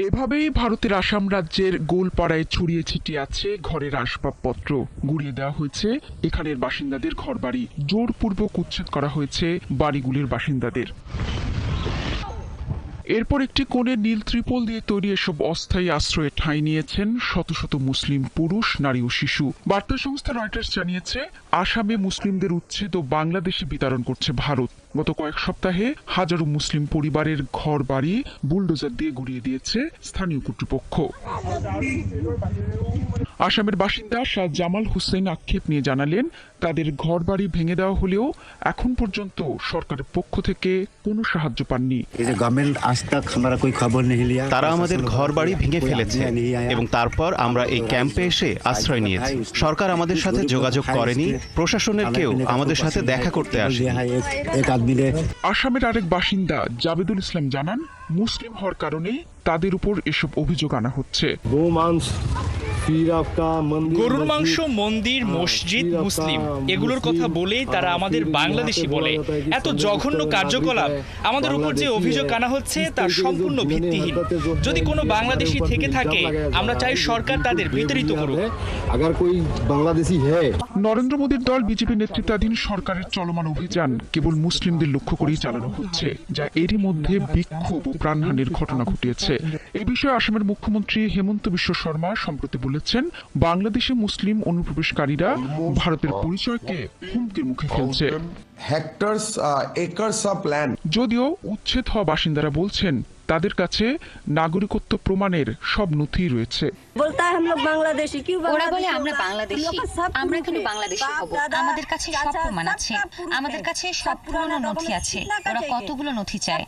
এভাবেই ভারতের আসাম রাজ্যের গোলপাড়ায় ছড়িয়ে ছিটিয়ে আছে ঘরের আসবাবপত্র। গুড়িয়ে দেওয়া হয়েছে এখানের বাসিন্দাদের ঘরবাড়ি, জোরপূর্বক উচ্ছেদ করা হয়েছে বাড়িগুলির বাসিন্দাদের। এরপর একটি কোণে নীল ত্রিপল দিয়ে তৈরি এসব অস্থায়ী আশ্রয়ে ঠাঁই নিয়েছেন শত শত মুসলিম পুরুষ, নারী ও শিশু। বার্তা সংস্থা রয়টার্স জানিয়েছে, আসামে মুসলিমদের উচ্ছেদ ও বাংলাদেশে বিতরণ করছে ভারত। গত কয়েক সপ্তাহে হাজারো মুসলিম পরিবারের ঘর বাড়ি বুলডোজার দিয়ে গুড়িয়ে দিয়েছে স্থানীয় কর্তৃপক্ষ। আসামের বাসিন্দা শাহ জামাল হুসেন আক্ষেপ নিয়ে জানালেন, তাদের ঘর বাড়ি ভেঙে দেওয়া হলেও এখন পর্যন্ত সরকারের পক্ষ থেকে কোনো সাহায্য পাননি। তারা আমাদের ঘর বাড়ি ভেঙে ফেলেছে এবং তারপর আমরা এই ক্যাম্পে এসে আশ্রয় নিয়েছি। সরকার আমাদের সাথে যোগাযোগ করেনি, প্রশাসনের কেউ আমাদের সাথে দেখা করতে আসেনি। আসামের আরেক বাসিন্দা জাবেদুল ইসলাম জানান, মুসলিম হওয়ার কারণে তাদের উপর এসব অভিযোগ আনা হচ্ছে। গরুর মাংস, মন্দির, মসজিদ, মুসলিম এগুলোর কথা বলেই তারা আমাদের বাংলাদেশি বলে। এত জঘন্য কার্যকলাপ আমাদের উপর যে অভিযোগ আনা হচ্ছে তা সম্পূর্ণ ভিত্তিহীন। যদি কোনো বাংলাদেশি থেকে থাকে, আমরা চাই সরকার তাদের বিতাড়িত করুক। নরেন্দ্র মোদীর দল বিজেপি নেতৃত্বাধীন সরকারের চলমান অভিযান কেবল মুসলিমদের লক্ষ্য করেই চালানো হচ্ছে, যা এরই মধ্যে বিক্ষোভ ও প্রাণহানির ঘটনা ঘটিয়েছে। এ বিষয়ে আসামের মুখ্যমন্ত্রী হেমন্ত বিশ্ব শর্মা সম্প্রতি বলেছেন, বাংলাদেশে মুসলিম অনুপ্রবেশকারীরা ভারতের পরিচয়কে হুমকির মুখে ফেলছে। যদিও উচ্ছেদ হওয়া বাসিন্দারা বলছেন, তাদের কাছে নাগরিকত্ব প্রমাণের সব নথি রয়েছে। ওরা বলে আমরা বাংলাদেশি, আমরা কেন বাংলাদেশি হব? আমাদের কাছে সব প্রমাণ আছে, আমাদের কাছে সব পুরনো নথি আছে। ওরা কতগুলো নথি চায়?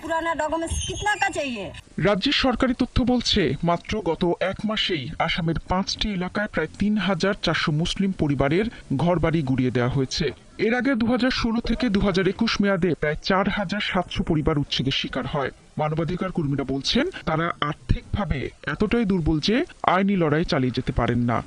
রাজ্যের সরকারি তথ্য বলছে, মাত্র গত এক মাসেই আসামের 5টি এলাকায় প্রায় ৩,৪০০ মুসলিম পরিবারের ঘরবাড়ি গুড়িয়ে দেওয়া হয়েছে। এর আগে 2016 থেকে 2021 মেয়াদে প্রায় 4,700 পরিবার উচ্ছেদের শিকার হয়। মানবাধিকার কর্মীরা বলছেন, তারা আর্থিকভাবে এতটাই দুর্বল যে আইনি লড়াই চালিয়ে যেতে পারেন না।